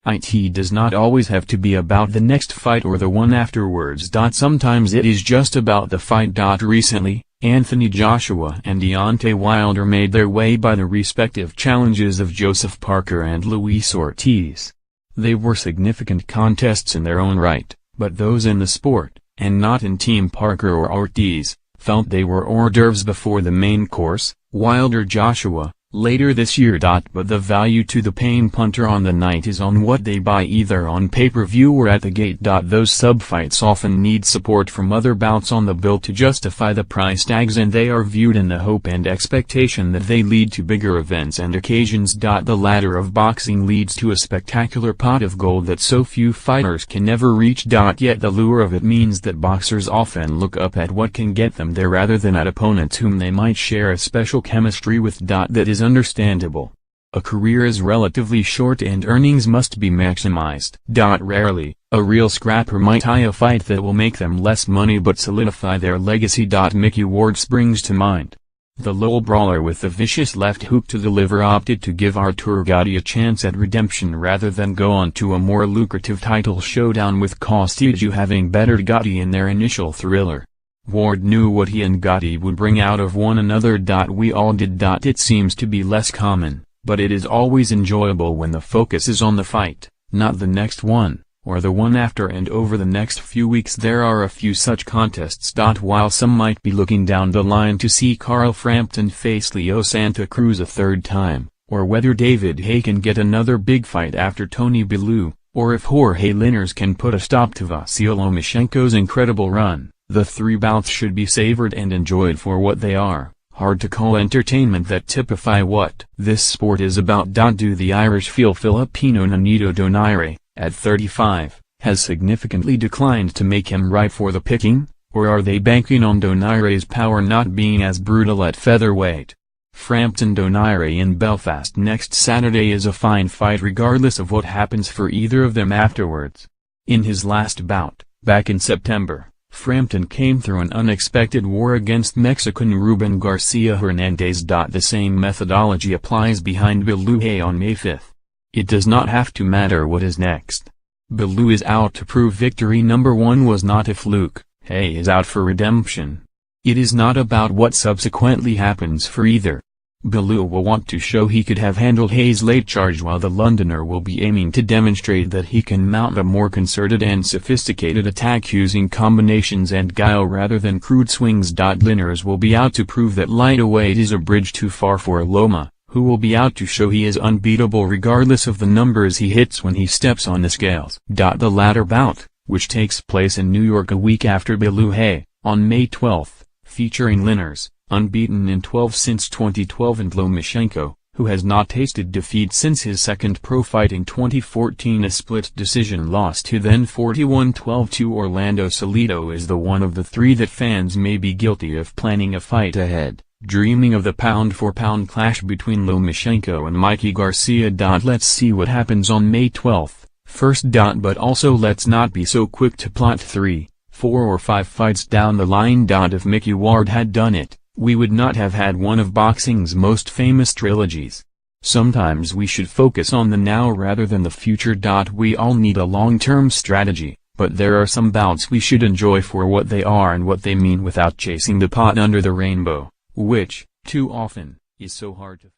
It does not always have to be about the next fight or the one afterwards. Sometimes it is just about the fight. Recently, Anthony Joshua and Deontay Wilder made their way by the respective challenges of Joseph Parker and Luis Ortiz. They were significant contests in their own right, but those in the sport, and not in Team Parker or Ortiz, felt they were hors d'oeuvres before the main course. Wilder-Joshua, later this year. But the value to the paying punter on the night is on what they buy either on pay-per-view or at the gate. Those sub-fights often need support from other bouts on the bill to justify the price tags, and they are viewed in the hope and expectation that they lead to bigger events and occasions. The ladder of boxing leads to a spectacular pot of gold that so few fighters can never reach. Yet the lure of it means that boxers often look up at what can get them there rather than at opponents whom they might share a special chemistry with. That is understandable. A career is relatively short and earnings must be maximized. Rarely, a real scrapper might tie a fight that will make them less money but solidify their legacy. Mickey Ward springs to mind. The Lowell brawler with the vicious left hook to the liver opted to give Artur Gatti a chance at redemption rather than go on to a more lucrative title showdown, with Costello having bettered Gatti in their initial thriller. Ward knew what he and Gatti would bring out of one another. We all did. It seems to be less common, but it is always enjoyable when the focus is on the fight, not the next one, or the one after. And over the next few weeks there are a few such contests. While some might be looking down the line to see Carl Frampton face Leo Santa Cruz a third time, or whether David Haye can get another big fight after Tony Bellew, or if Jorge Linares can put a stop to Vasyl Lomachenko's incredible run, the three bouts should be savored and enjoyed for what they are, hard to call entertainment that typify what this sport is about. Do the Irish feel Filipino Nonito-Donaire, at 35, has significantly declined to make him ripe for the picking, or are they banking on Donaire's power not being as brutal at featherweight? Frampton-Donaire in Belfast next Saturday is a fine fight regardless of what happens for either of them afterwards. In his last bout, back in September, Frampton came through an unexpected war against Mexican Ruben Garcia Hernandez. The same methodology applies behind Bellew-Haye on May 5. It does not have to matter what is next. Bellew is out to prove victory number one was not a fluke. Haye is out for redemption. It is not about what subsequently happens for either. Bellew will want to show he could have handled Haye's late charge, while the Londoner will be aiming to demonstrate that he can mount a more concerted and sophisticated attack using combinations and guile rather than crude swings. Linares will be out to prove that lightweight is a bridge too far for Loma, who will be out to show he is unbeatable regardless of the numbers he hits when he steps on the scales. The latter bout, which takes place in New York a week after Bellew-Haye, on May 12, featuring Linares, unbeaten in 12 since 2012, and Lomachenko, who has not tasted defeat since his second pro fight in 2014, a split decision loss to then 41-12 to Orlando Salido, is the one of the three that fans may be guilty of planning a fight ahead, dreaming of the pound-for-pound clash between Lomachenko and Mikey Garcia. Let's see what happens on May 12, first. But also let's not be so quick to plot 3, 4 or 5 fights down the line. If Mickey Ward had done it, we would not have had one of boxing's most famous trilogies. Sometimes we should focus on the now rather than the future. We all need a long-term strategy, but there are some bouts we should enjoy for what they are and what they mean without chasing the pot under the rainbow, which, too often, is so hard to